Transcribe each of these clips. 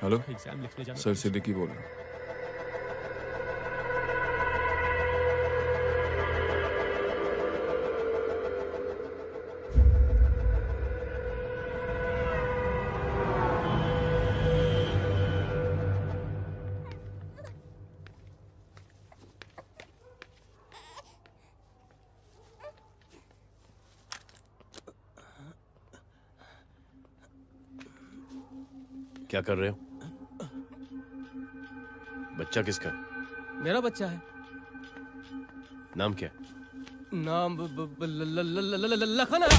Hello sir, Siddiqui बोल रहा हूँ। क्या कर रहे हो? बच्चा किसका? मेरा बच्चा है। नाम क्या? नाम लखन है।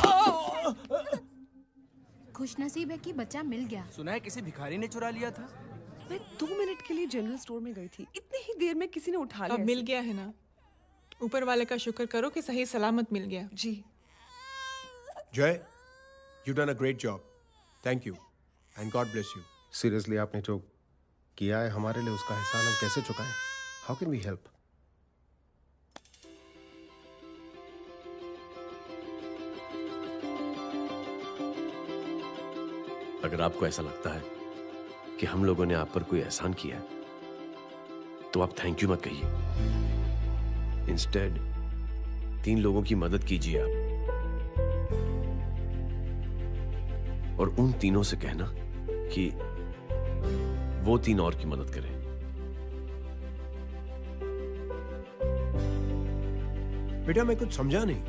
खुशनसीब है कि बच्चा मिल गया। सुना है किसी भिखारी ने चुरा लिया था। मैं 2 मिनट के लिए जनरल स्टोर में गई थी, इतनी ही देर में किसी ने उठा लिया। अब मिल गया है ना? ऊपर वाले का शुक्र करो कि सही सलामत मिल गया। जी। जय, you done a great job. Thank you and God bless you. Seriously आपने जो किया है हमारे लिए, उसका एहसान हम कैसे चुकाएं? How can we help? अगर आपको ऐसा लगता है कि हम लोगों ने आप पर कोई एहसान किया है तो आप थैंक यू मत कहिए। इंस्टेड 3 लोगों की मदद कीजिए आप, और उन तीनों से कहना कि वो 3 और की मदद करें। बेटा मैं कुछ समझा नहीं।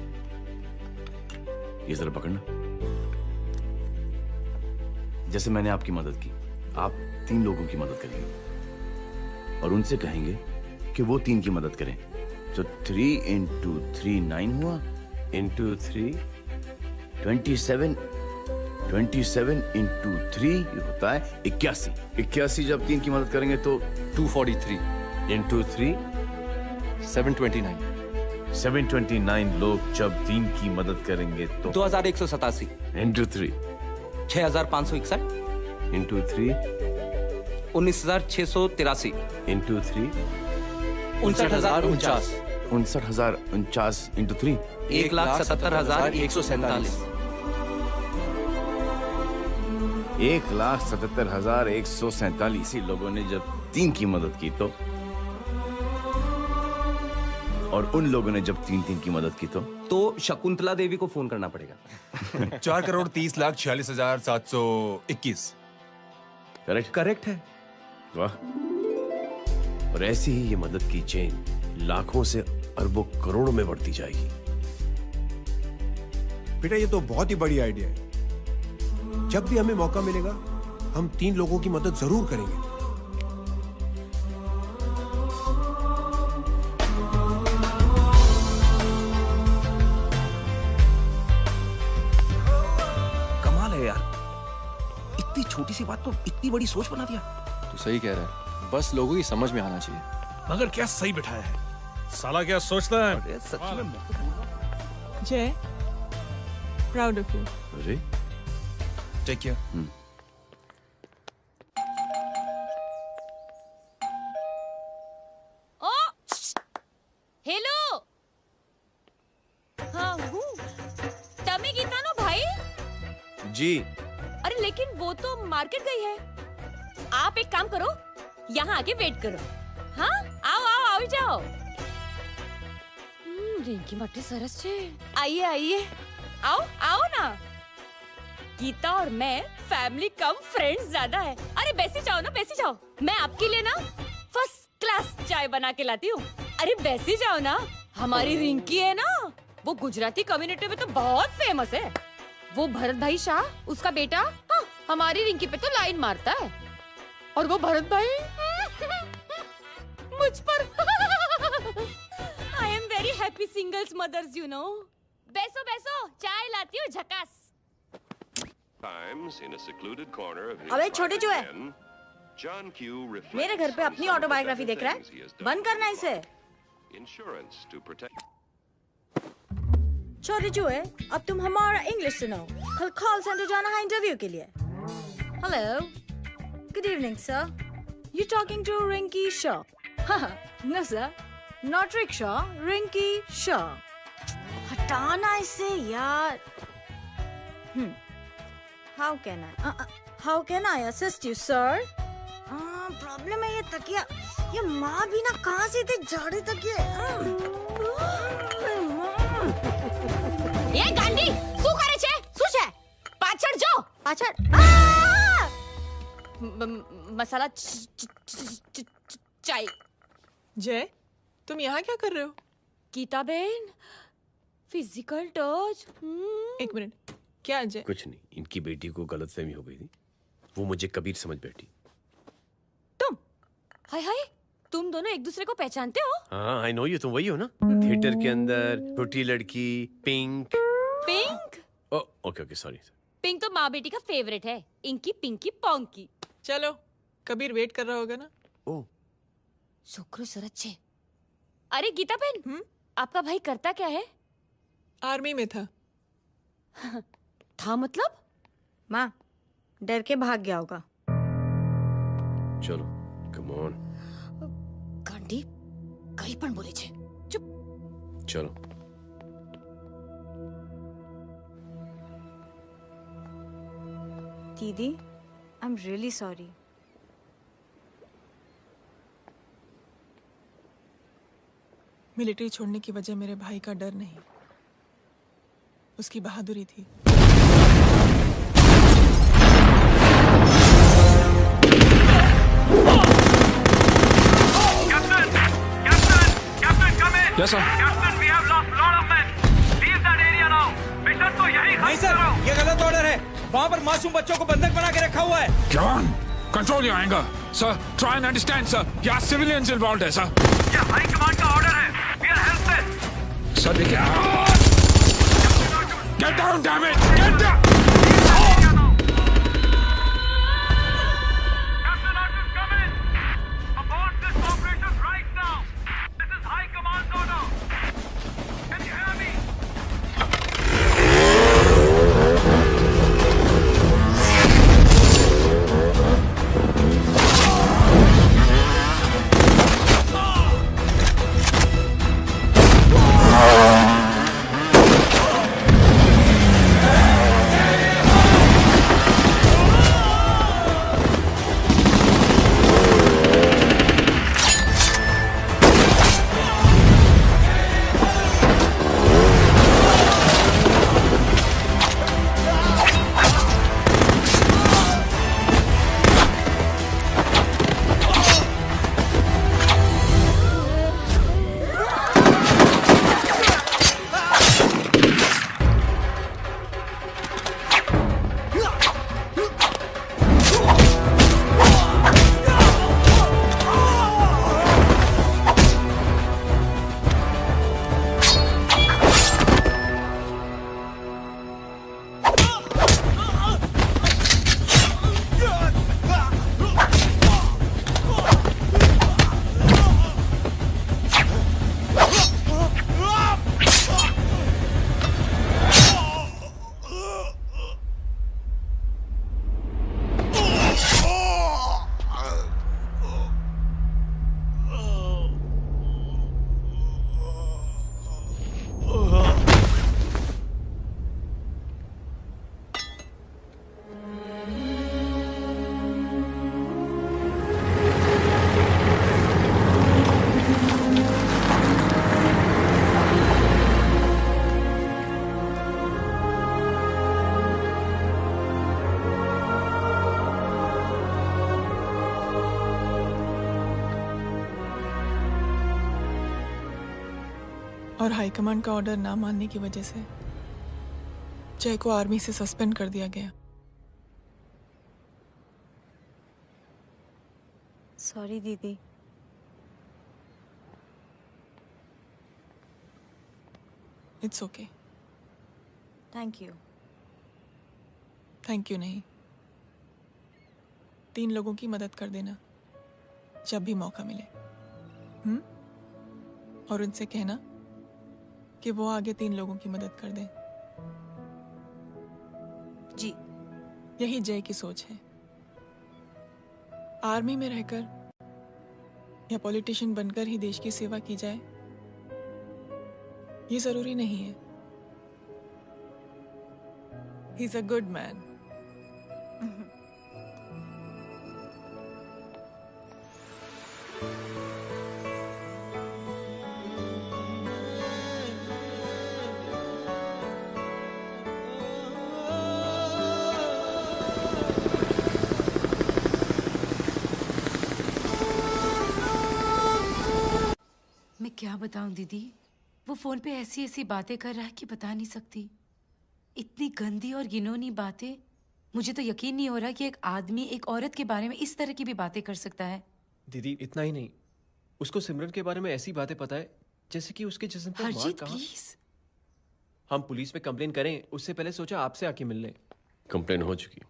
ये जरा पकड़ना। जैसे मैंने आपकी मदद की, आप 3 लोगों की मदद करेंगे और उनसे कहेंगे कि वो 3 की मदद करें। तो 3 into 3 9 हुआ, into 3 27 into 3 ये होता है 81। 81 जब 3 की मदद करेंगे तो 243 into 3 729 729 लोग जब 3 की मदद करेंगे तो 2187 into 3 6561 into 3 19683 into 3 59049 59049 into 3 1,77,147 1,77,147 लोगों ने जब 3 की मदद की तो, और उन लोगों ने जब 3 की मदद की तो शकुंतला देवी को फोन करना पड़ेगा। 4,30,46,721। करेक्ट है। वाह। और ऐसी ही ये मदद की चेन लाखों से अरबों करोड़ों में बढ़ती जाएगी। बेटा ये तो बहुत ही बड़ी आइडिया है। जब भी हमें मौका मिलेगा हम 3 लोगों की मदद जरूर करेंगे। कमाल है यार, इतनी छोटी सी बात को इतनी बड़ी सोच बना दिया। तू सही कह रहा है, बस लोगों की समझ में आना चाहिए। मगर क्या सही बिठाया है साला, क्या सोचता है। सच में जय, प्राउड ऑफ यू। अरे टेक केयर। ओ हेलो, हाँ हूँ तमी गीता नो भाई जी। अरे लेकिन वो तो मार्केट गई है। आप एक काम करो, यहाँ आके वेट करो। हाँ आओ आओ आओ जाओ। रिंकी मट्टी सरस छे। आइए आइए, आओ आओ ना। गीता और मैं फैमिली कम फ्रेंड्स ज्यादा है। अरे बैसी जाओ ना, बैसी जाओ। मैं आपके लिए ना फर्स्ट क्लास चाय बना के लाती हूँ। अरे बैसी जाओ ना। हमारी रिंकी है ना, वो गुजराती कम्युनिटी में तो बहुत फेमस है। वो भरत भाई शाह, उसका बेटा, हाँ, हमारी रिंकी पे तो लाइन मारता है। और वो भरत भाई मुझ पर I am very happy singles mothers you know. बैसो बैसो, चाय लाती हूँ झकास। अबे छोटे जो है, मेरे घर पे अपनी ऑटोबायोग्राफी देख रहा है, बंद करना इसे। छोटे जो है, अब तुम हमारा इंग्लिश सुनो। कल कॉल सेंटर जाना है इंटरव्यू के लिए। Hello, good evening sir, you talking to Rinki Shaw? No sir, not rickshaw, Rinki Shaw. हटाना इसे यार। How can I assist you, sir? Problem है ये तकिया, ये माँ भी ना कहाँ से थे झाड़ी तकिए। ये गांडी શું કરે છે? શું છે? પાછળ જો, पाछड़। मसाला चाय। जय, तुम यहाँ क्या कर रहे हो? गीता बहन, फिजिकल टच। एक मिनट, क्या जय? कुछ नहीं, इनकी बेटी को गलतफहमी हो गई थी, वो मुझे कबीर समझ बैठी। तुम? हाय हाय, तुम दोनों एक दूसरे को पहचानते हो? हाँ, आई नो यू, तुम वही हो ना? थिएटर के अंदर छोटी लड़की, pink. Pink? Okay okay, sorry. Pink तो माँ बेटी का फेवरेट है, इंकी पिंकी पोंकी। चलो, कबीर वेट कर रहा होगा ना? ओ, शुक्र सरच्छे। अरे गीता बहन, आपका भाई करता क्या है? आर्मी में था। था मतलब? माँ, डर के भाग गया होगा। चलो, कम ऑन। गांडी, कहीं पण बोले छे। चुप। चलो। दीदी, I'm really sorry. मिलिट्री छोड़ने की वजह मेरे भाई का डर नहीं, उसकी बहादुरी थी। Yes, sir. Captain, we have lost lot of men. Leave that area now. Mission तो यही खत्म करो। ये गलत ऑर्डर है। वहाँ पर मासूम बच्चों को बंधक बना के रखा हुआ है। John, control your anger. Sir, try and understand, sir. यहाँ civilians involved है, sir. ये हाई कमांड का ऑर्डर है। We are helpless. Sir, देखिए। Get down, damn it! Get down! Captain Archers, come in. Abort this operation right now. This is high command's order. Can you hear me? और high command का order ना मानने की वजह से जय को आर्मी से सस्पेंड कर दिया गया। सॉरी दीदी। It's okay. Thank you. Thank you नहीं, 3 लोगों की मदद कर देना जब भी मौका मिले। और उनसे कहना कि वो आगे 3 लोगों की मदद कर दें। जी। यही जय की सोच है। आर्मी में रहकर या पॉलिटिशियन बनकर ही देश की सेवा की जाए, ये जरूरी नहीं है। He is a good man, बताऊं दीदी, वो फोन पे ऐसी ऐसी बातें कर रहा है कि बता नहीं सकती। इतनी गंदी और घिनौनी बातें। मुझे तो यकीन नहीं हो रहा कि एक आदमी एक औरत के बारे में इस तरह की भी बातें कर सकता है। दीदी इतना ही नहीं, उसको सिमरन के बारे में ऐसी बातें पता है जैसे कि उसके जिस्म पर मार हरजीत कहाँ। प्लीज। हम पुलिस में कंप्लेन करें उससे पहले सोचा आपसे आके मिल लें। कंप्लेन हो चुकी।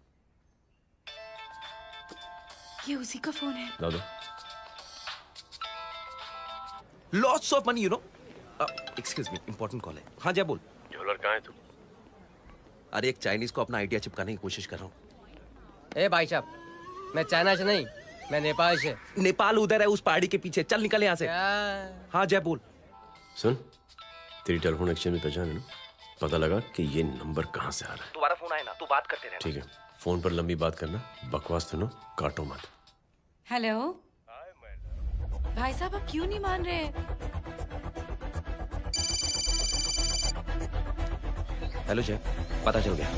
ये उसी का फोन है। दादा lots of money, you know. Excuse me, important call है। हाँ जय बोल। ज्वेलर कहाँ है तू? अरे एक चाइनीज को अपना आइडिया चिपकाने की कोशिश कर रहा हूँ। ए भाई साहब, मैं चाइना से नहीं, मैं नेपाल से। नेपाल उधर है, उस पहाड़ी के पीछे। चल निकल यहाँ से। हाँ जय बोल। सुन, तेरी टेलीफोन एक्सचेंज में पहचान है ना? पता लगा कि ये नंबर कहाँ से आ रहा है। तुम्हारा फोन आए ना, तू बात करते रहना। ठीक है, फोन पर लंबी बात करना, बकवास सुनो, काटो मत। हेलो भाई साहब, आप क्यों नहीं मान रहे? हेलो जय, पता चल गया।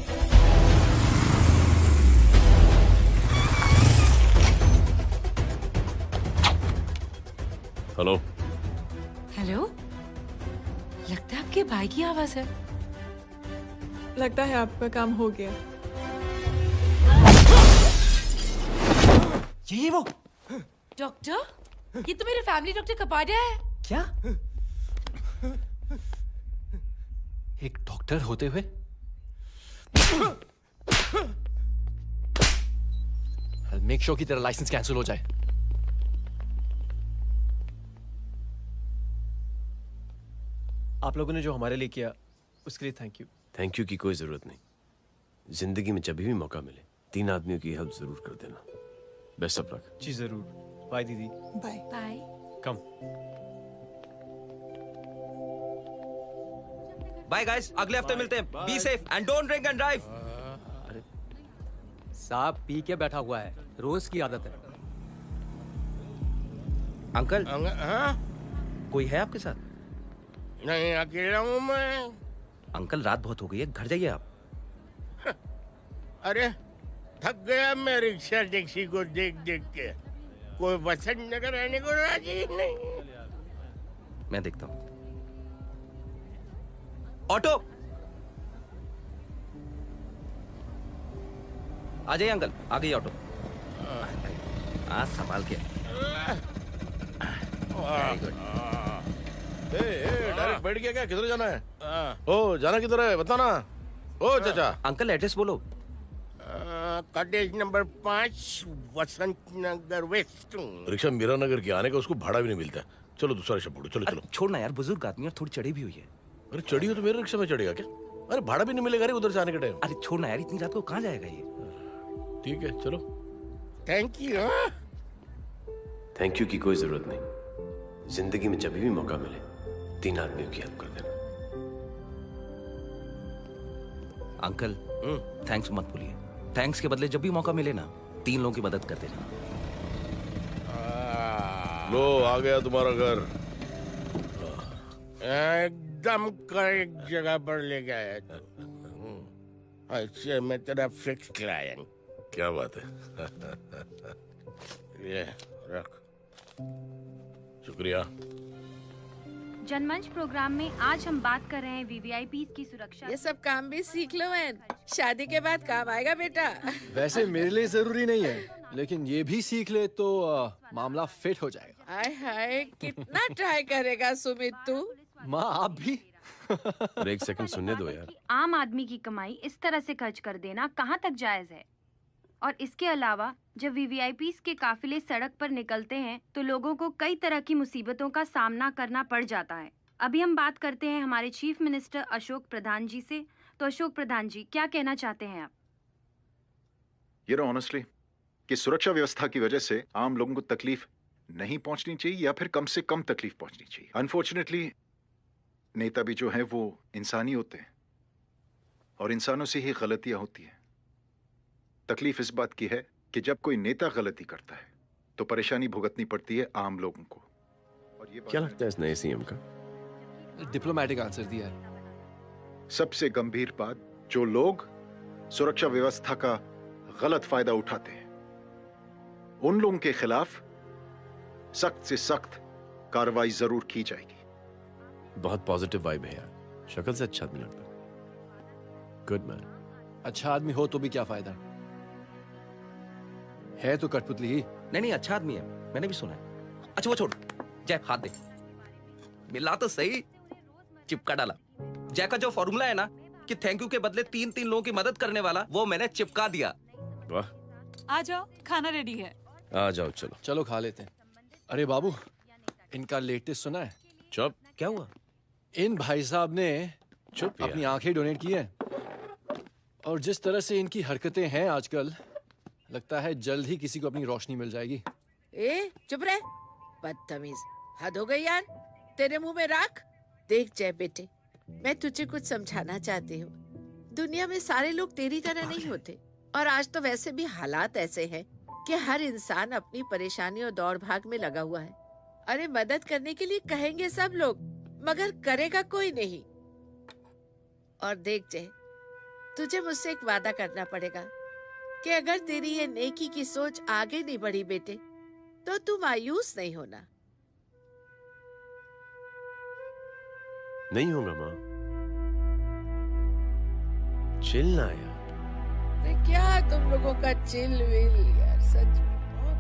हेलो हेलो, लगता है आपके भाई की आवाज है। लगता है आपका काम हो गया। ये वो डॉक्टर, ये तो मेरे फैमिली डॉक्टर कपाडिया है। क्या? एक डॉक्टर होते हुए? मेक श्योर कि तेरा लाइसेंस कैंसिल हो जाए। आप लोगों ने जो हमारे लिए किया उसके लिए थैंक यू। थैंक यू की कोई जरूरत नहीं। जिंदगी में जब भी मौका मिले 3 आदमियों की हेल्प जरूर कर देना। Best of luck. जी जरूर। बाय दीदी। Bye bye. Come. Bye guys, अगले हफ्ते मिलते हैं। Be safe and don't drink and drive. अरे साहब पी के बैठा हुआ है, रोज की आदत है। अंकल हाँ? कोई है आपके साथ? नहीं, अकेला हूँ मैं। अंकल रात बहुत हो गई है, घर जाइए आप। अरे थक गया मैं रिक्शा टैक्सी को देख देख के। कोई वसंत नगर आने को राजी नहीं। मैं देखता हूँ। ऑटो आ जाइए अंकल, आ गई ऑटो। हाँ संभाल के। Very good. डायरेक्ट बैठ गया क्या? किधर जाना है? ओ जाना किधर है बताना। ओ चाचा। अंकल एड्रेस बोलो। कॉटेज नंबर 5 वसंत नगर वेस्ट। रिक्शा मीरा नगर के आने का उसको भाड़ा भी नहीं मिलता। चलो दूसरा रिक्शा पकड़ो। चलो चलो। छोड़ना यार, बुजुर्ग आदमी और थोड़ी चढ़ी भी हुई है। अरे चढ़ी हो तो मेरे रिक्शा में चढ़ेगा क्या? अरे भाड़ा भी नहीं मिलेगा रे उधर से आने के टाइम। अरे छोड़ना यार, इतनी रात को कहाँ जाएगा ये? ठीक है चलो। Thank you. थैंक यू की कोई जरूरत नहीं। जिंदगी में जब भी मौका मिले 3 आदमियों की हेल्प कर देना। अंकल थैंक्स मत भूलिए। थैंक्स के बदले जब भी मौका मिले ना 3 लोगों की मदद कर देना। लो आ गया तुम्हारा घर। एकदम करेक्ट जगह पर ले गया तू। अच्छा मैं तेरा फिक्स क्लाइंट। क्या बात है। ये रख। शुक्रिया। जनमंच प्रोग्राम में आज हम बात कर रहे हैं वीवीआईपी की सुरक्षा। ये सब काम भी सीख लो मैन, शादी के बाद काम आएगा बेटा। वैसे मेरे लिए जरूरी नहीं है, लेकिन ये भी सीख ले तो मामला फिट हो जाएगा। हाय हाय, कितना ट्राई करेगा सुमित तू? माँ आप भी। अरे 1 सेकंड सुनने दो यार। आम आदमी की कमाई इस तरह से खर्च कर देना कहाँ तक जायज है? और इसके अलावा जब वीवीआईपी के काफिले सड़क पर निकलते हैं तो लोगों को कई तरह की मुसीबतों का सामना करना पड़ जाता है। अभी हम बात करते हैं हमारे चीफ मिनिस्टर अशोक प्रधान जी से। तो अशोक प्रधान जी, क्या कहना चाहते हैं आप? ये नो ऑनेस्टली कि सुरक्षा व्यवस्था की वजह से आम लोगों को तकलीफ नहीं पहुंचनी चाहिए या फिर कम से कम तकलीफ पहुंचनी चाहिए। अनफॉर्चुनेटली नेता भी जो हैं वो इंसानी होते हैं और इंसानों से ही गलतियां होती हैं। तकलीफ इस बात की है कि जब कोई नेता गलती करता है तो परेशानी भुगतनी पड़ती है आम लोगों को। और ये क्या लगता है इस नए सीएम का? डिप्लोमेटिक आंसर दिया है। सबसे गंभीर बात, जो लोग सुरक्षा व्यवस्था का गलत फायदा उठाते हैं उन लोगों के खिलाफ सख्त से सख्त कार्रवाई जरूर की जाएगी। बहुत पॉजिटिव वाइब है यार, शक्ल से अच्छा आदमी लगता। Good man. अच्छा आदमी हो तो भी क्या फायदा, है तो कठपुतली ही। नहीं अच्छा आदमी है, मैंने भी सुना है। अच्छा वो छोड़, जय हाथ दे। मिला तो सही, चिपका डाला। जय का जो फॉर्मूला है ना कि थैंक यू के बदले 3 लोगों की मदद करने वाला, वो मैंने चिपका दिया। वाह। आ जाओ, खाना रेडी है। आ जाओ, चलो चलो खा लेते हैं। अरे बाबू, इनका लेटेस्ट सुना है? चुप। क्या हुआ? इन भाई साहब ने चुप अपनी आंखें डोनेट की हैं, और जिस तरह से इनकी हरकतें हैं आजकल, लगता है जल्द ही किसी को अपनी रोशनी मिल जाएगी। ए चुप रहे, बदतमीज, हद हो गई यार, तेरे मुंह में राख। देख जय बेटे, मैं तुझे कुछ समझाना चाहती हूँ। दुनिया में सारे लोग तेरी तरह नहीं होते, और आज तो वैसे भी हालात ऐसे हैं कि हर इंसान अपनी परेशानी और दौड़ भाग में लगा हुआ है। अरे मदद करने के लिए कहेंगे सब लोग, मगर करेगा कोई नहीं। और देख जय, तुझे मुझसे एक वादा करना पड़ेगा कि अगर तेरी ये नेकी की सोच आगे नहीं बढ़ी बेटे, तो तू मायूस नहीं होना। नहीं होगा माँ, चिल ना यार। अरे क्या तुम लोगों का चिल विल यार, सच में बहुत।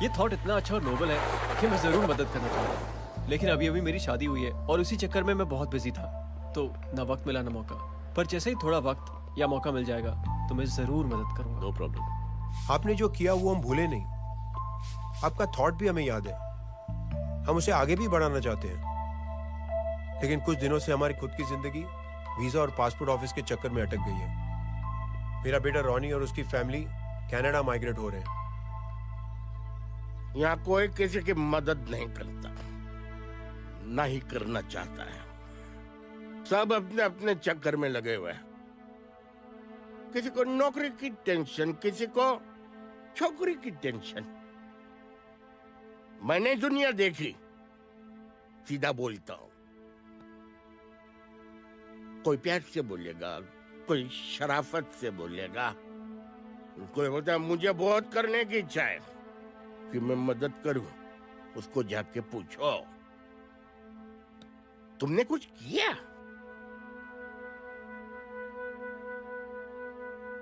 ये थॉट इतना अच्छा और नोबल है कि मैं जरूर मदद करना चाहूंगा, लेकिन अभी अभी मेरी शादी हुई है और उसी चक्कर में मैं बहुत बिजी था, तो ना वक्त मिला ना मौका। पर जैसे ही थोड़ा वक्त या मौका मिल जाएगा तो मैं जरूर मदद करूंगा। No problem. आपने जो किया वो हम भूले नहीं, आपका थॉट भी हमें याद है, हम उसे आगे भी बढ़ाना चाहते हैं। लेकिन कुछ दिनों से हमारी खुद की जिंदगी वीजा और पासपोर्ट ऑफिस के चक्कर में अटक गई है। मेरा बेटा रॉनी और उसकी फैमिली कनाडा माइग्रेट हो रहे हैं। यहाँ कोई किसी की मदद नहीं करता, ना ही करना चाहता है। सब अपने अपने चक्कर में लगे हुए हैं। किसी को नौकरी की टेंशन, किसी को छोकरी की टेंशन। मैंने दुनिया देखी, सीधा बोलता हूं। कोई प्यार से बोलेगा, कोई शराफत से बोलेगा, कोई बोलता है मुझे बहुत करने की इच्छा है कि मैं मदद करूं। उसको जाके पूछो, तुमने कुछ किया?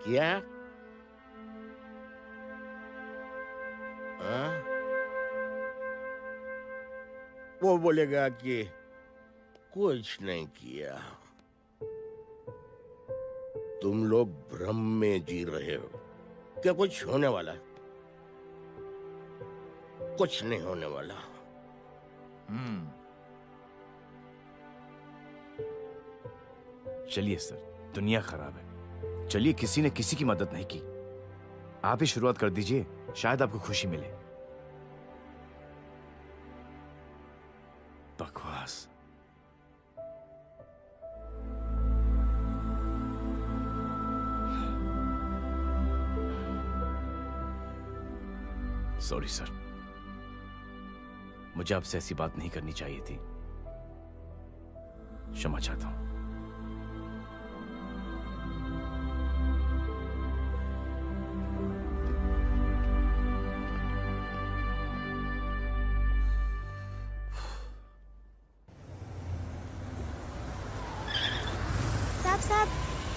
क्या? वो बोलेगा कि कुछ नहीं किया। तुम लोग भ्रम में जी रहे हो। क्या कुछ होने वाला है? कुछ नहीं होने वाला। चलिए सर, दुनिया खराब है, चलिए किसी ने किसी की मदद नहीं की, आप ही शुरुआत कर दीजिए, शायद आपको खुशी मिले। बकवास। सॉरी सर, मुझे आपसे ऐसी बात नहीं करनी चाहिए थी, क्षमा चाहता हूं।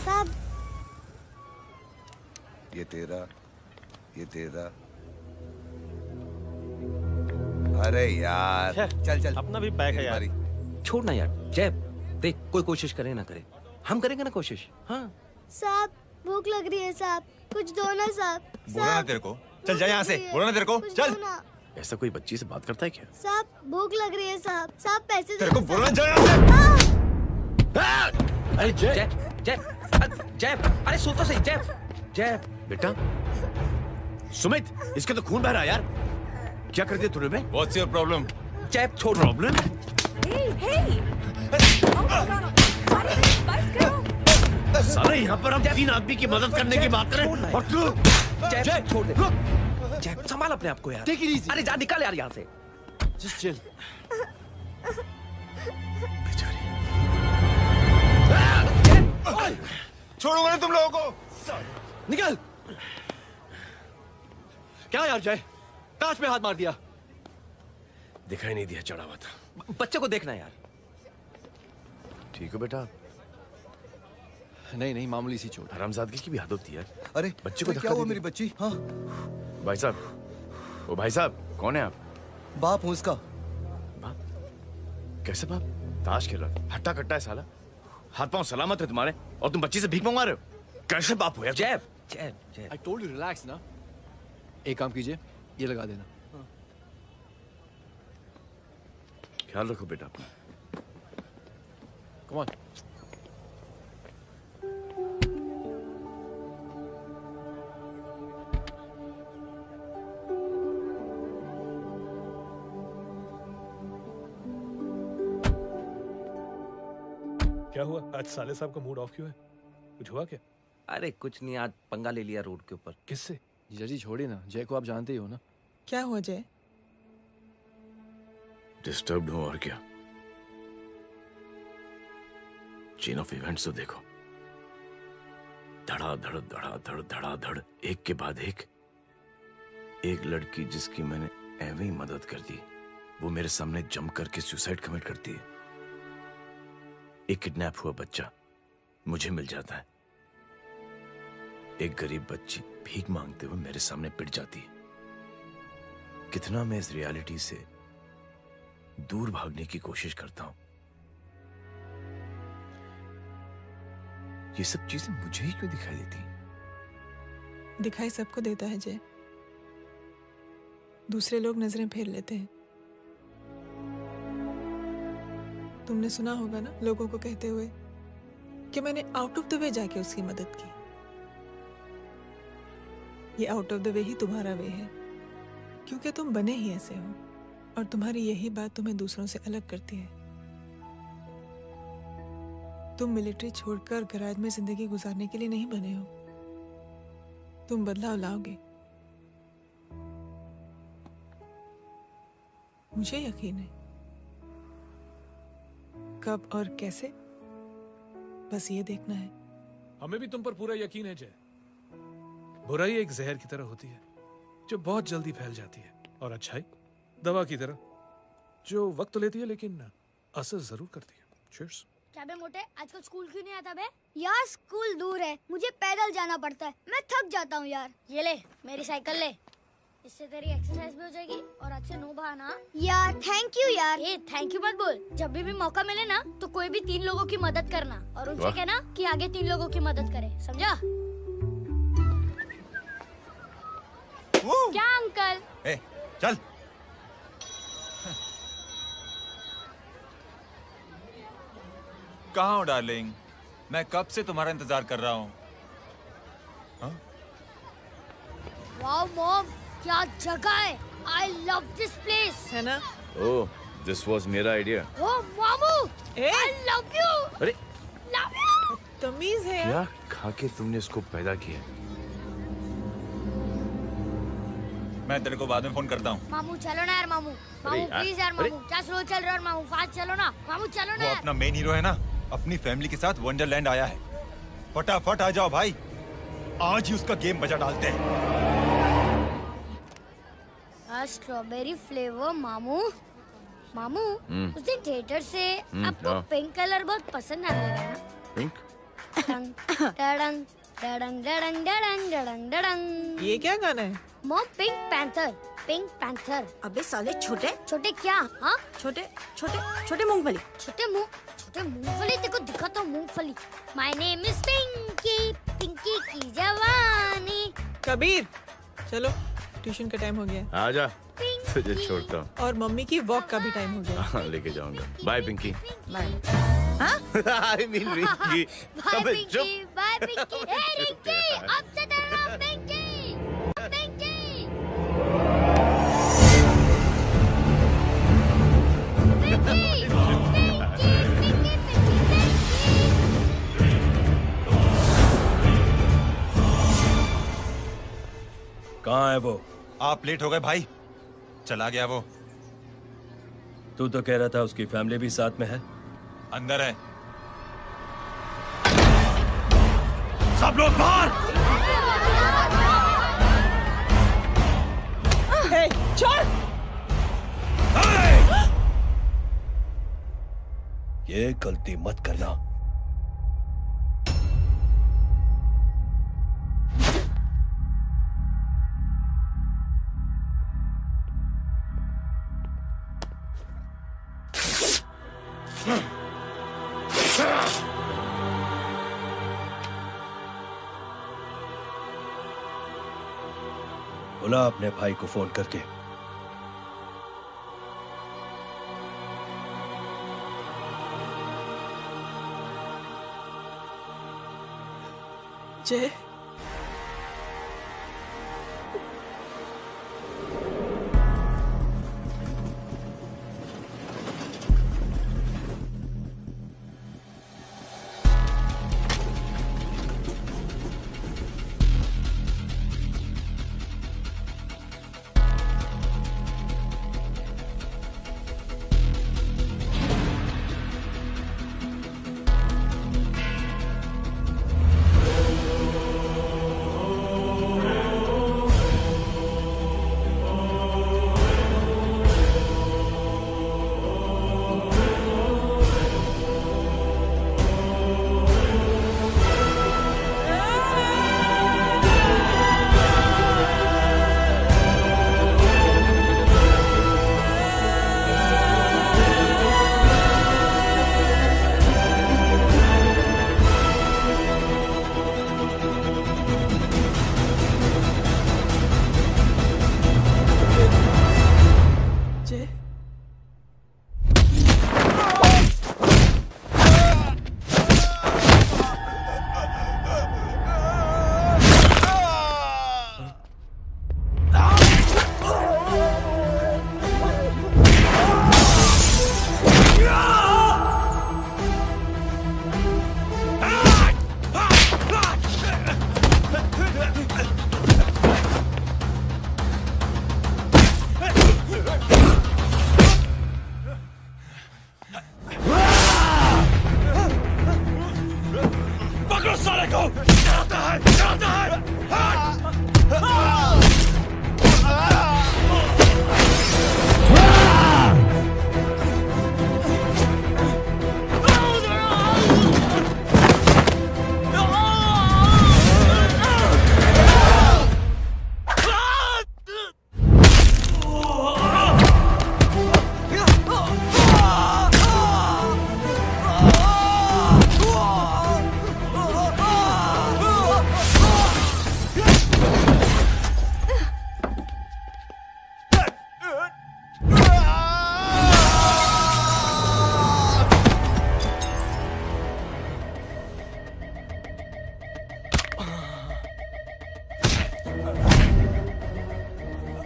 साहब, ये तेरा। अरे यार चल अपना भी पैक है यार। छोड़ ना यार। जय देख, कोई कोशिश करे ना करे, हम करेंगे ना कोशिश। हाँ साहब भूख लग रही है साहब, कुछ दो ना साहब। बोला ना तेरे को, चल जा यहाँ से, बोला ना तेरे को, चल। ऐसा कोई बच्ची से बात करता है क्या? साहब भूख लग रही है साहब, साहब पैसे तेरे को बोला जा यहाँ से। अरे जय जय, अरे सुन तो सही। जय बेटा, सुमित, इसके तो खून बह रहा है यार, क्या कर दिया तूने? What's your problem? जय छोड़। प्रॉब्लम? सारे यहाँ पर हम 3 आदमी की मदद करने की बात करें और तू। जय छोड़ दे। जय संभाल अपने आप को यार। Take it easy. अरे जा, निकल यार यहाँ से। Just chill. छोड़ूंगा नहीं तुम लोगों को। निकल। क्या यार जय, काश में हाथ मार दिया। दिखाई नहीं दिया, चढ़ा हुआ था। बच्चे को देखना यार। ठीक हो बेटा? नहीं नहीं, मामूली सी चोट। हरामजादगी की भी हद होती है। अरे बच्चे को क्या हुआ मेरी बच्ची? हाँ भाई साहब, ओ भाई साहब, कौन है आप? बाप हूँ उसका। बाप? कैसे बाप? ताश खेल रहा था, हट्टा कट्टा है साला। हाथ पांव सलामत है तुम्हारे और तुम बच्ची से भीख मंगवा रहे हो? कैसे बाप हो यार? जैब जैब जैब। आई टोल्ड यू रिलैक्स ना। एक काम कीजिए, ये लगा देना। ख्याल रखो बेटा अपना। Come on. क्या हुआ? आज साले साहब का मूड ऑफ क्यों है? कुछ हुआ क्या? अरे कुछ नहीं, आज पंगा ले लिया रोड के ऊपर। किससे? जीजा जी छोड़िए ना, जय को आप जानते ही हो ना। क्या हुआ जय? डिस्टर्ब्ड हूं और क्या। चेन ऑफ इवेंट्स तो देखो, धड़ाधड़ धड़ाधड़ धड़ाधड़, एक के बाद एक लड़की जिसकी मैंने एवं ही मदद कर दी, वो मेरे सामने जंप करके सुसाइड कमिट करती है। एक किडनैप हुआ बच्चा मुझे मिल जाता है। एक गरीब बच्ची भीख मांगते हुए मेरे सामने पिट जाती है। कितना मैं इस रियलिटी से दूर भागने की कोशिश करता हूं। ये सब चीजें मुझे ही क्यों दिखाई देती? दिखाई सबको देता है जय, दूसरे लोग नजरें फेर लेते हैं। तुमने सुना होगा ना लोगों को कहते हुए कि मैंने आउट ऑफ द वे जाके उसकी मदद की। ये आउट ऑफ द वे ही तुम्हारा वे है, क्योंकि तुम बने ही ऐसे हो और तुम्हारी यही बात तुम्हें दूसरों से अलग करती है। तुम मिलिट्री छोड़कर गैराज में जिंदगी गुजारने के लिए नहीं बने हो। तुम बदलाव लाओगे, मुझे यकीन है। कब और कैसे, बस ये देखना है। हमें भी तुम पर पूरा यकीन है जय। बुराई एक जहर की तरह होती है जो बहुत जल्दी फैल जाती है, और अच्छाई दवा की तरह जो वक्त लेती है लेकिन असर जरूर करती है। चीयर्स। क्या बे मोटे, आजकल स्कूल क्यों नहीं आता बे? यार स्कूल दूर है, मुझे पैदल जाना पड़ता है, मैं थक जाता हूँ यार। ये ले मेरी साइकिल ले, इससे तेरी एक्सरसाइज भी हो जाएगी और अच्छे नो बहाना। यार थैंक यू यार। ए थैंक यू मत बोल, जब भी मौका मिले ना तो कोई भी 3 लोगों की मदद करना और उनसे कहना कि आगे 3 लोगों की मदद करे, समझा? क्या अंकल? ए, चल। कहाँ हो डार्लिंग? मैं कब से तुम्हारा इंतजार कर रहा हूँ। वाओ मॉम, क्या जगह है। I love this place. है ना? ओह, दिस वाज मेरा आइडिया। ओह मामू, आई लव यू। अरे लव यू। तमीज है क्या खा के तुमने इसको पैदा किया? मैं तेरे को बाद में फोन करता हूँ। मामू चलो ना यार, मामू मामू प्लीज यार, मामू क्या स्लो चल रहे हो मामू, फास्ट चलो ना मामू, चलो ना। वो अपना मेन हीरो है ना, अपनी फैमिली के साथ वंडरलैंड आया है। फटाफट आ जाओ भाई, आज ही उसका गेम बजा डालते हैं। स्ट्रॉबेरी फ्लेवर मामू। मामू उस दिन थिएटर से आपको हाँ। पिंक कलर बहुत पसंद आने लगा ना? पिंक? डडंग डडंग डडंग डडंग डडंग डडंग। ये क्या गाना है? Mom pink panther, pink panther. अबे साले छोटे छोटे क्या? हाँ छोटे छोटे छोटे मूंगफली। छोटे मूंगफली, देखो दिखा तो मूंगफली। My name is Pinky, Pinky की जवानी। कबीर चलो, ट्यूशन का टाइम हो गया। आजा, तुझे छोड़ता हूँ। और मम्मी की वॉक का भी टाइम हो गया। हाँ, लेके जाऊंगा। Bye Pinky. Bye. I mean Rinky. Bye Pinky, bye Pinky. ए रिंकी, अब से तेरा नाम पिंकी। पिंकी। कहाँ है वो? आप लेट हो गए भाई, चला गया वो। तू तो कह रहा था उसकी फैमिली भी साथ में है। अंदर है। सब लोग बाहर। छोड़। ये गलती मत करना। बुला अपने भाई को फोन करके। जय,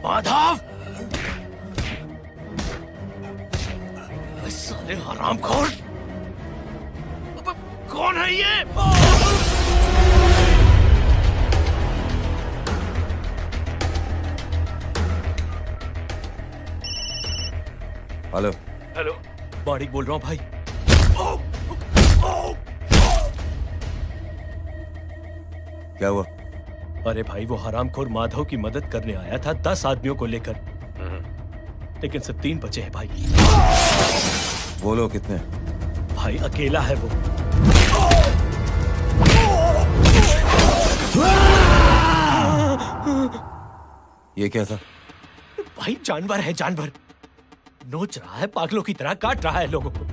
माधव, साले हरामखोर, कौन है ये? हेलो। हेलो, बारीक बोल रहा हूँ भाई। क्या हुआ? अरे भाई, वो हरामखोर माधव की मदद करने आया था 10 आदमियों को लेकर, लेकिन सिर्फ 3 बचे हैं भाई। वो लोग कितने? भाई अकेला है वो। ये क्या था? भाई जानवर है, जानवर। नोच रहा है, पागलों की तरह काट रहा है लोगों को।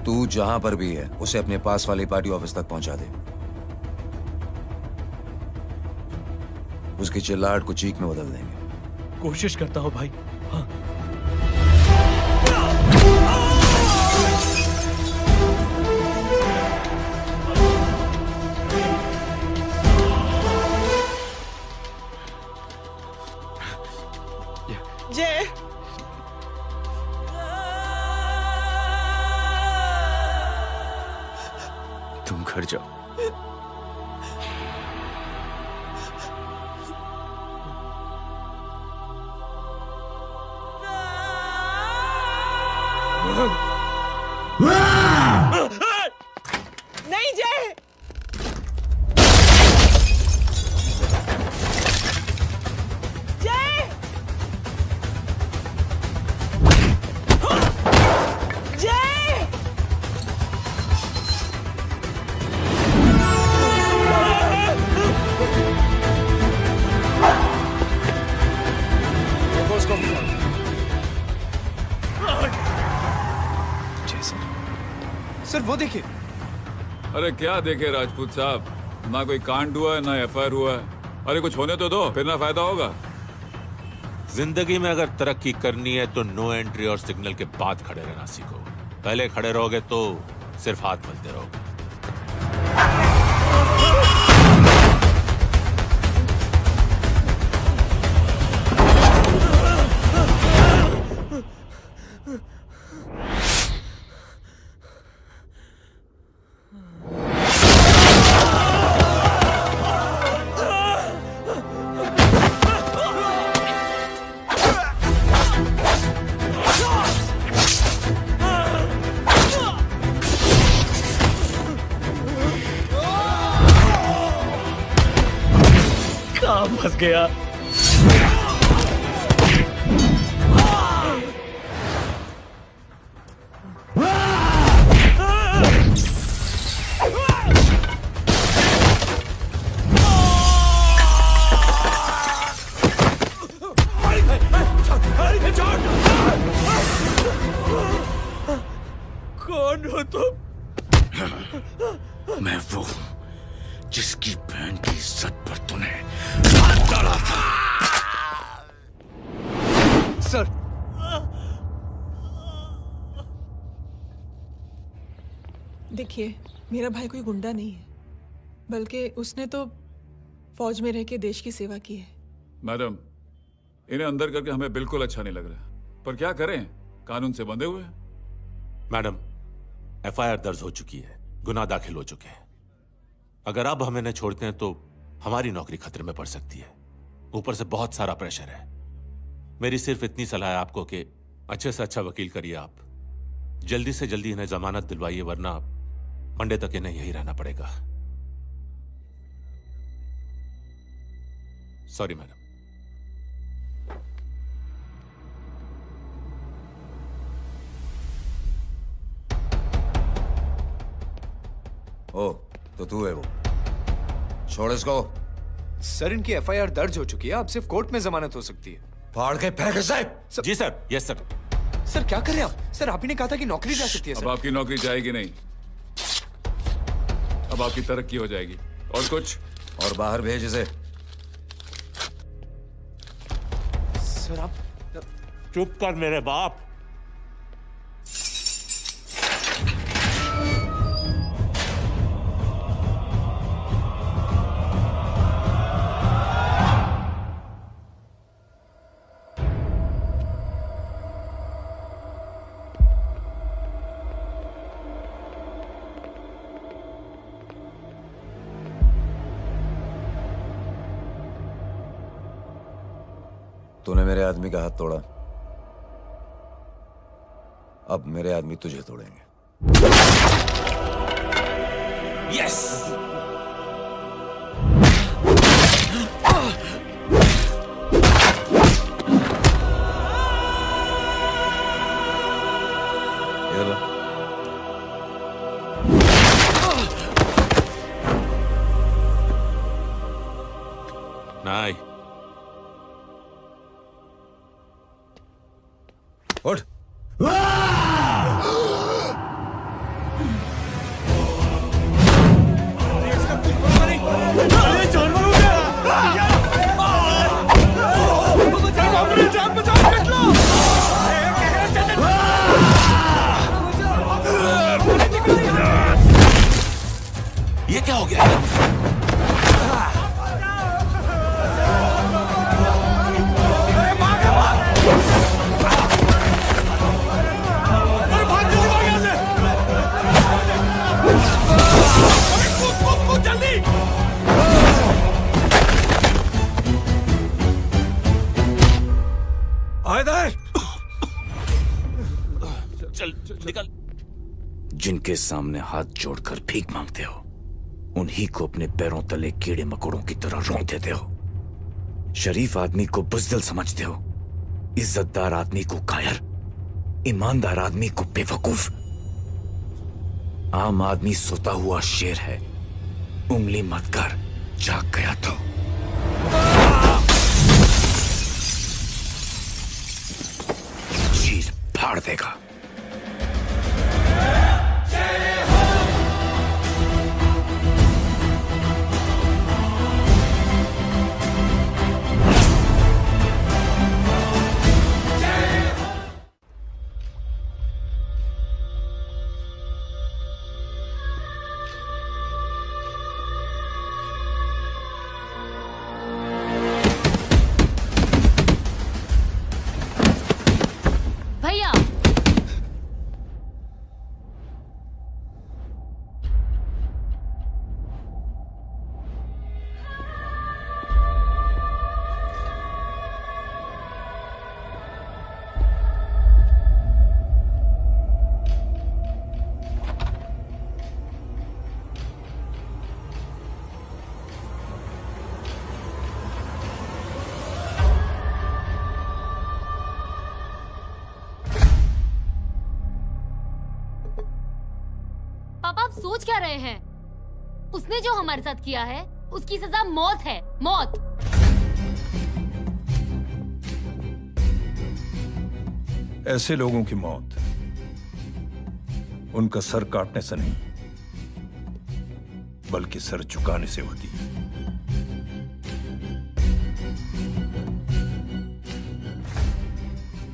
तू जहां पर भी है उसे अपने पास वाले पार्टी ऑफिस तक पहुंचा दे। उसकी चिल्लाहट को चीख में बदल देंगे। कोशिश करता हूं भाई। हाँ। जय, तुम घर जाओ। नहीं जय, जय, जय। देखिए। अरे क्या देखे राजपूत साहब, ना कोई कांड हुआ है ना एफआईआर हुआ है। अरे कुछ होने तो दो, फिर ना फायदा होगा। जिंदगी में अगर तरक्की करनी है तो नो एंट्री और सिग्नल के बाद खड़े रहना सीखो। पहले खड़े रहोगे तो सिर्फ हाथ मलते रहोगे। फंस गया। कौन हो तुम? मैं वो जिसकी बहन की इज्जत पर तूने हाथ डाला था। सर, देखिए, मेरा भाई कोई गुंडा नहीं है, बल्कि उसने तो फौज में रह के देश की सेवा की है। मैडम, इन्हें अंदर करके हमें बिल्कुल अच्छा नहीं लग रहा, पर क्या करें, कानून से बंधे हुए हैं। मैडम, एफआईआर दर्ज हो चुकी है, गुनाह दाखिल हो चुके हैं। अगर अब हम इन्हें छोड़ते हैं तो हमारी नौकरी खतरे में पड़ सकती है। ऊपर से बहुत सारा प्रेशर है। मेरी सिर्फ इतनी सलाह है आपको कि अच्छे से अच्छा वकील करिए आप। जल्दी से जल्दी इन्हें जमानत दिलवाइए, वरना मंडे तक इन्हें यही रहना पड़ेगा। Sorry madam. ओ, तो तू है वो। छोड़ इसको। सर, इनकी एफआईआर दर्ज हो चुकी है, अब सिर्फ कोर्ट में जमानत हो सकती है। फाड़ के फेंक साहब। जी सर। Yes sir. सर क्या कर रहे हैं आप? सर, आप ही ने कहा था कि नौकरी जा सकती है। अब आपकी नौकरी जाएगी नहीं, अब आपकी तरक्की हो जाएगी। और कुछ? और बाहर भेज इसे। सर आप चुप कर मेरे बाप। तूने मेरे आदमी का हाथ तोड़ा, अब मेरे आदमी तुझे तोड़ेंगे। यस। ये लो। नहीं। उठ। ये क्या हो गया? चल निकल। जिनके सामने हाथ जोड़कर भीख मांगते हो, उन्हीं को अपने पैरों तले कीड़े मकोड़ों की तरह रौंद देते हो। शरीफ आदमी को बुज़दिल समझते हो, इज्जतदार आदमी को कायर, ईमानदार आदमी को बेवकूफ। आम आदमी सोता हुआ शेर है, उंगली मत कर, जाग गया तो। चीर फाड़ देगा। सोच क्या रहे हैं? उसने जो हमारे साथ किया है उसकी सजा मौत है, मौत। ऐसे लोगों की मौत उनका सर काटने से नहीं बल्कि सर झुकाने से होती है।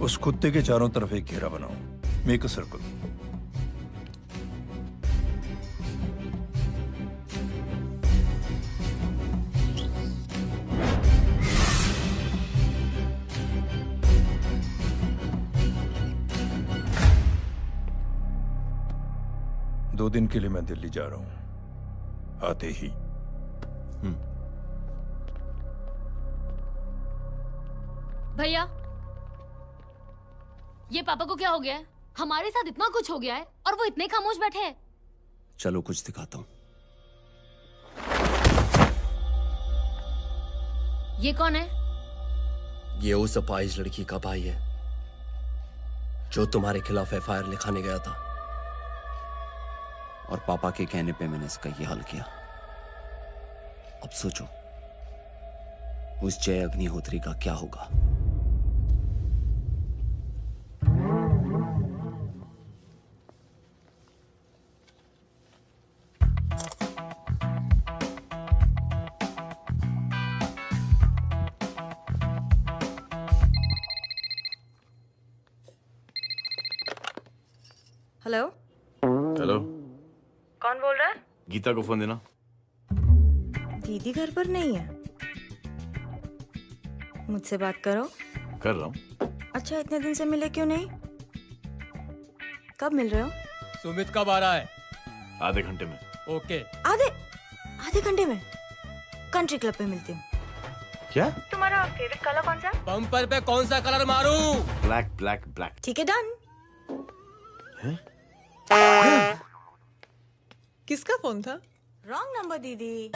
उस कुत्ते के चारों तरफ एक घेरा बनाओ, मेक अ सर्कल। दो दिन के लिए मैं दिल्ली जा रहा हूं, आते ही। भैया, ये पापा को क्या हो गया है? हमारे साथ इतना कुछ हो गया है और वो इतने खामोश बैठे हैं। चलो कुछ दिखाता हूं। ये कौन है? ये उस अपाहिज लड़की का भाई है जो तुम्हारे खिलाफ एफआईआर लिखाने गया था। और पापा के कहने पे मैंने इसका ये हाल किया। अब सोचो उस जय अग्निहोत्री का क्या होगा। हेलो। हेलो, कौन बोल रहा है? गीता को फोन देना। दीदी घर पर नहीं है। मुझसे बात करो। कर रहा हूँ। अच्छा, इतने दिन से मिले क्यों नहीं? कब मिल रहे हो? सुमित कब आ रहा है? आधे घंटे में। ओके। आधे घंटे में कंट्री क्लब पे मिलती हूँ। क्या? तुम्हारा फेवरेट कलर कौन सा? बम्पर पे कौन सा कलर मारूं? Black black black. ठीक है, डन। किसका फोन था? रॉन्ग नंबर दीदी।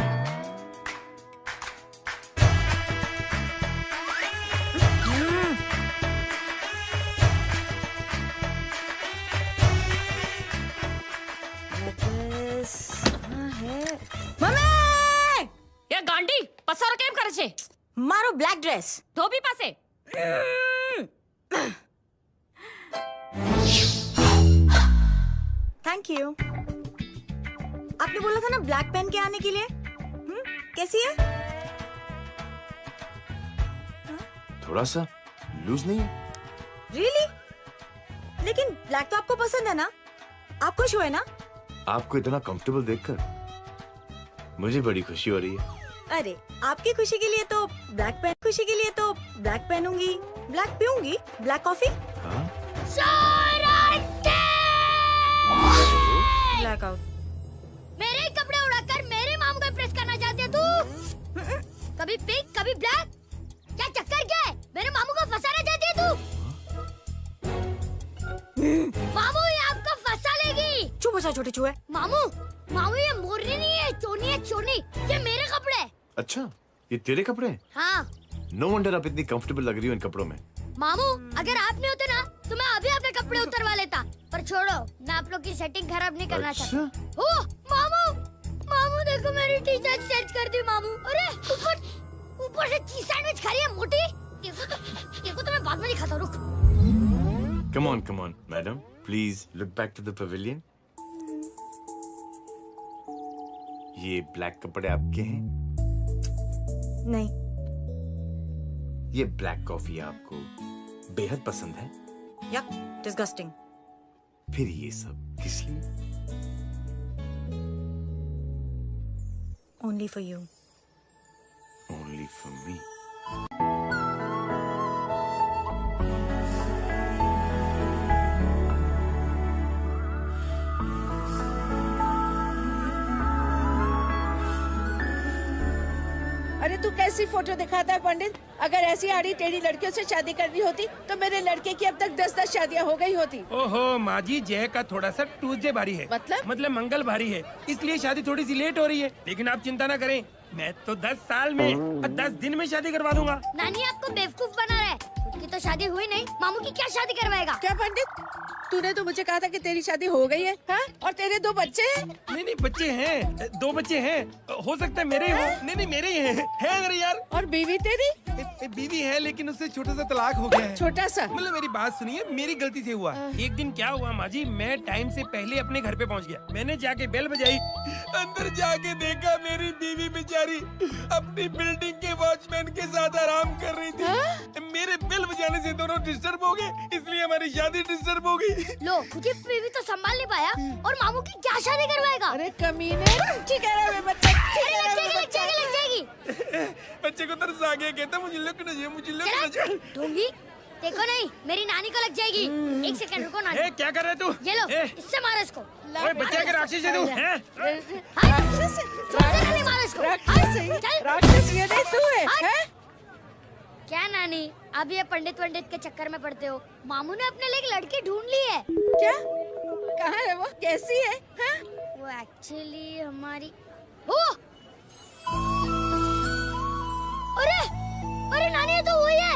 ये गांडी पसार केम करे छे? मारो ब्लैक ड्रेस धोबी पासे। Thank you. आपने बोला था ना ब्लैक पेन के आने के लिए। कैसी है? थोड़ा सा लूज नहीं है? रियली? लेकिन ब्लैक तो आपको पसंद है ना? आप खुश हुए ना? आपको इतना कंफर्टेबल देखकर मुझे बड़ी खुशी हो रही है। अरे, आपकी खुशी के लिए तो ब्लैक पेन, खुशी के लिए तो ब्लैक पहनूंगी, ब्लैक पीऊंगी, ब्लैक कॉफी। Black out. मेरे कपड़े उड़ाकर मेरे मामू को प्रेस करना चाहती है तू? कभी पिंक कभी ब्लैक, क्या चक्कर क्या है? मेरे मामू को फंसाना चाहती है तू? मामू ये आपको फंसा लेगी। चुप हो जा छोटे चूहे। मामू ये मोरनी नहीं है, चोनी है चोनी। ये मेरे कपड़े हैं। अच्छा, ये तेरे कपड़े हैं? हाँ। नो वंडर आप इतनी कंफर्टेबल लग रही हो इन कपड़ों में। मामू अगर आप नहीं होते ना तो मैं अभी अपने कपड़े उतरवा लेता। पर छोड़ो, मैं आप लोग की सेटिंग खराब नहीं करना चाहता। ओह मामू देखो मेरी टी शर्ट चेंज कर दी मामू। अरे ऊपर से चीज सैंडविच खा रही है मोटी। देखो तो मैं बाद में दिखाता हूँ, रुक। Come on madam, please look back to the pavilion. ये ब्लैक कपड़े आपके हैं? नहीं। ये ब्लैक कॉफी आपको बेहद पसंद है? यक, डिस्गस्टिंग। फिर ये सब किस लिए? Only for you. Only for me. अरे तू कैसी फोटो दिखाता है पंडित? अगर ऐसी आड़ी टेढ़ी लड़कियों से शादी करनी होती तो मेरे लड़के की अब तक 10-10 शादियां हो गई होती। ओहो माँ जी, जय का थोड़ा सा ट्यूसडे भारी है। मतलब मंगल भारी है, इसलिए शादी थोड़ी सी लेट हो रही है। लेकिन आप चिंता न करें, मैं तो 10 साल में और 10 दिन में शादी करवा दूंगा। नानी आपको बेवकूफ बना रहा है। खुद की तो शादी हुई नहीं, मामू की क्या शादी करवाएगा? क्या पंडित? तूने तो मुझे कहा था कि तेरी शादी हो गई है, हाँ? और तेरे 2 बच्चे हैं? नहीं बच्चे हैं, 2 बच्चे हैं। हो सकता है मेरे ही हो। नहीं मेरे ही हैं। है मेरे यार। और बीवी तेरी? बीवी है लेकिन उससे छोटा सा तलाक हो गया है। छोटा सा? मतलब मेरी बात सुनिए, मेरी गलती से हुआ। एक दिन क्या हुआ माँ जी, मैं टाइम से पहले अपने घर पे पहुँच गया। मैंने जाके बेल बजाई, अंदर जाके देखा मेरी बीवी बेचारी अपनी बिल्डिंग के वॉचमैन के साथ आराम कर रही थी। मेरे बेल बजाने से दोनों डिस्टर्ब हो गए, इसलिए हमारी शादी डिस्टर्ब हो गई। लो, तुझे बीवी तो संभाल नहीं पाया और मामू की क्या शादी करवाएगा? अरे कमीने, ठीक है रे बच्चा, लग जाएगी। बच्चे को तरस आ गया, कहता मुझे लगना चाहिए, मुझे लगना चाहिए। ढूंढी देखो नहीं, मेरी नानी को लग जाएगी। 1 सेकंड रुको नानी। क्या कर रहे तू? ये लो, इससे मारो इसको। बच्चे के राक्षस है तू, हैं? मारो इसको। राक्षस ये नहीं तू है? क्या नानी, अब ये पंडित के चक्कर में पड़ते हो? मामू ने अपने लिए एक लड़की ढूंढ ली है। क्या? कहाँ है वो? कैसी है? हाँ? वो एक्चुअली हमारी अरे नानी, ये तो वही है।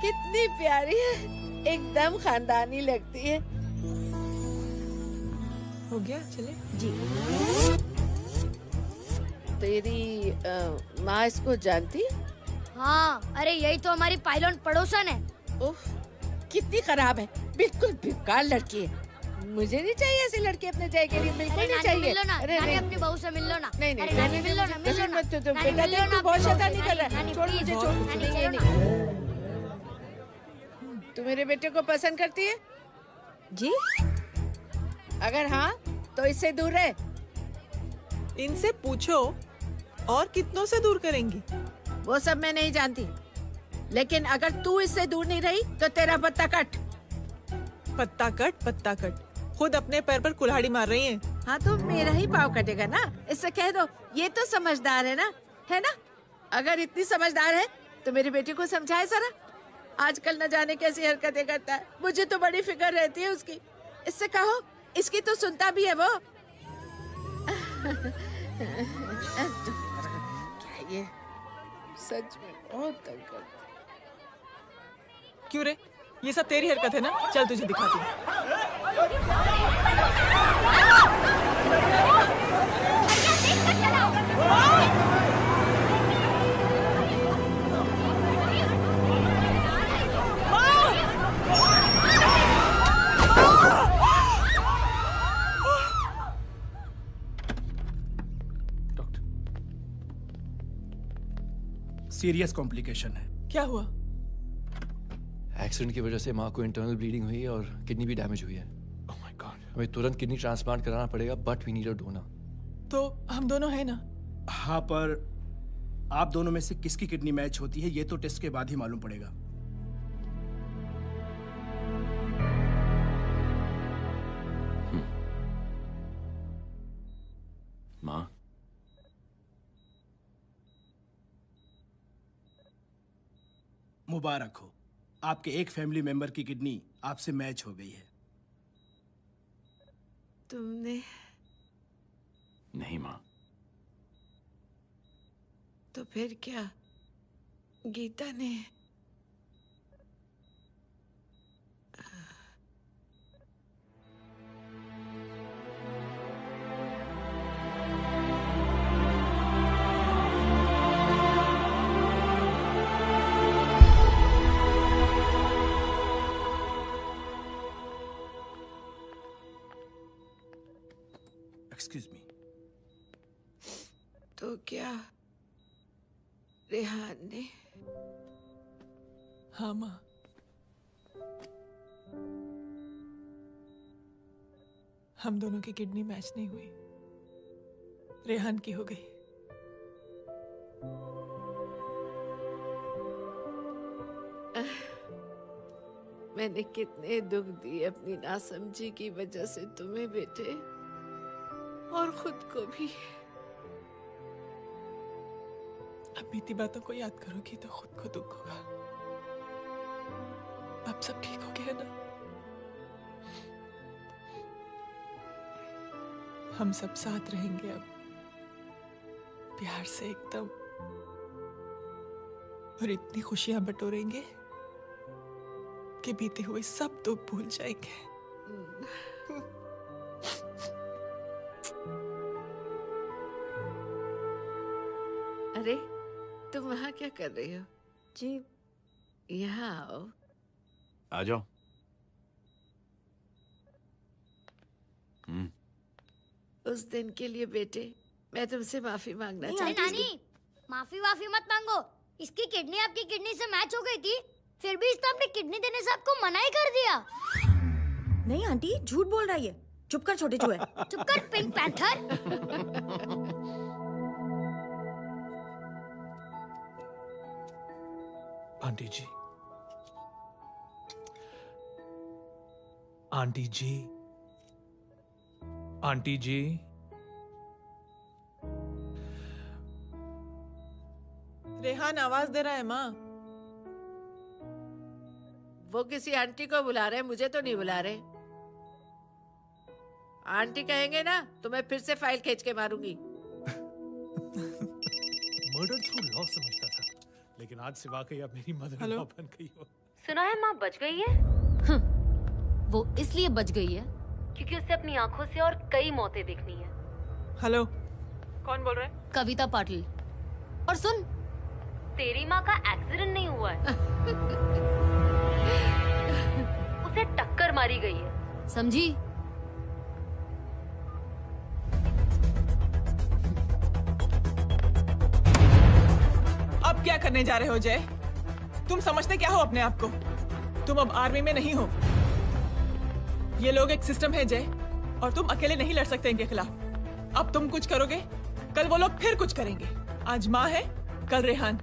कितनी प्यारी है, एकदम खानदानी लगती है। हो गया, चले जी। तेरी माँ इसको जानती? हाँ, अरे यही तो हमारी पायलट पड़ोसन है। उफ, कितनी खराब है, बिल्कुल बेकार लड़की है। मुझे नहीं चाहिए ऐसी लड़की अपने जय के लिए, बिल्कुल नहीं चाहिए। मिलो ना, नानी अपनी बहू से मिल लो ना। नहीं नानी मिल लो ना, मिल लो ना। बेटा देख, तू बहुत शैतानी कर रहा है। छोड़ मुझे, छोड़। तू मेरे बेटे को पसंद करती है? जी। अगर हाँ तो इससे दूर रहे। इनसे पूछो, और कितनों से दूर करेंगी? वो सब मैं नहीं जानती, लेकिन अगर तू इससे दूर नहीं रही तो तेरा पत्ता कट। पत्ता कट। खुद अपने पैर पर कुल्हाड़ी मार रही हैं। हाँ तो मेरा ही पाँव कटेगा ना, इससे कह दो ये तो समझदार है ना, है ना? अगर इतनी समझदार है तो मेरे बेटे को समझाए जरा। आजकल न जाने कैसी हरकतें करता है, मुझे तो बड़ी फिक्र रहती है उसकी। इससे कहो, इसकी तो सुनता भी है वो। क्या ये सच में बहुत तंग करता। क्यों रे, ये सब तेरी हरकत है ना? चल तुझे दिखाती हूँ। सीरियस कॉम्प्लिकेशन है। क्या हुआ? एक्सीडेंट की वजह से माँ को इंटरनल ब्लीडिंग हुई और किडनी भी डैमेज हुई है। Oh my god. हमें तुरंत किडनी ट्रांसप्लांट कराना पड़ेगा, but we need a donor. तो हम दोनों हैं ना? हाँ, पर आप दोनों में से किसकी किडनी मैच होती है ये तो टेस्ट के बाद ही मालूम पड़ेगा। माँ, मुबारक हो, आपके एक फैमिली मेंबर की किडनी आपसे मैच हो गई है। तुमने? नहीं माँ। तो फिर क्या? गीता ने? Excuse me. तो क्या रेहान ने? हाँ माँ, हम दोनों की किडनी मैच नहीं हुई, रेहान की हो गई। मैंने कितने दुख दिए अपनी नासमझी की वजह से तुम्हें बेटे, और खुद को भी। अब बीती बातों को याद करोगी तो खुद को दुख होगा। अब सब ठीक हो गया ना? हम सब साथ रहेंगे अब, प्यार से एकदम, और इतनी खुशियां बटोरेंगे के बीते हुए सब दुख भूल जाएंगे। अरे तुम वहाँ क्या कर रही हो? जी यहाँ आओ। आ जाओ। उस दिन के लिए बेटे मैं तुमसे माफी मांगना अरे चाहती हूँ। नानी, माफी वाफी मत मांगो। इसकी किडनी आपकी किडनी से मैच हो गई थी, फिर भी इसने अपनी किडनी देने से आपको मना ही कर दिया। नहीं आंटी, झूठ बोल रही है। चुप कर छोटे चूहे। चुप कर पिंक पैंथर। आंटी जी, आंटी जी, आंटी जी, रेहान आवाज दे रहा है माँ। वो किसी आंटी को बुला रहे हैं, मुझे तो नहीं बुला रहे। आंटी कहेंगे ना तो मैं फिर से फाइल खींच के मारूंगी। मर्डर थ्रू लॉ समझता था, लेकिन आज से वाकई अब मेरी मदर इन लॉ बन गई हो। सुना है माँ बच गई है। वो इसलिए बच गई है क्योंकि उसे अपनी आंखों से और कई मौतें देखनी है। हेलो, कौन बोल रहे हैं? कविता पाटिल। और सुन, तेरी माँ का एक्सीडेंट नहीं हुआ है, उसे टक्कर मारी गई है, समझी? अब क्या करने जा रहे हो जय? तुम समझते क्या हो अपने आप को? तुम अब आर्मी में नहीं हो। ये लोग एक सिस्टम है जय, और तुम अकेले नहीं लड़ सकते इनके खिलाफ। अब तुम कुछ करोगे, कल वो लोग फिर कुछ करेंगे। आज माँ है, कल रेहान,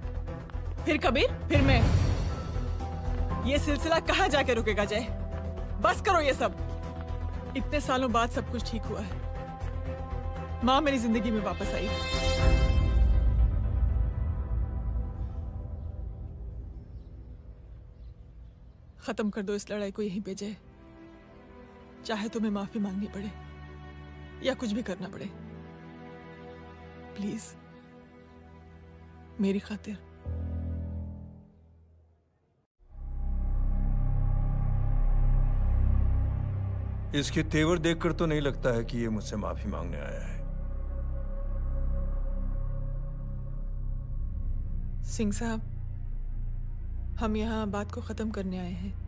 फिर कबीर, फिर मैं। ये सिलसिला कहाँ जाके रुकेगा जय? बस करो ये सब। इतने सालों बाद सब कुछ ठीक हुआ है। माँ मेरी जिंदगी में वापस आई। खत्म कर दो इस लड़ाई को यहीं पे जय। चाहे तुम्हें माफी मांगनी पड़े या कुछ भी करना पड़े, प्लीज मेरी खातिर। इसके तेवर देखकर तो नहीं लगता है कि ये मुझसे माफी मांगने आया है। सिंह साहब, हम यहाँ बात को खत्म करने आए हैं।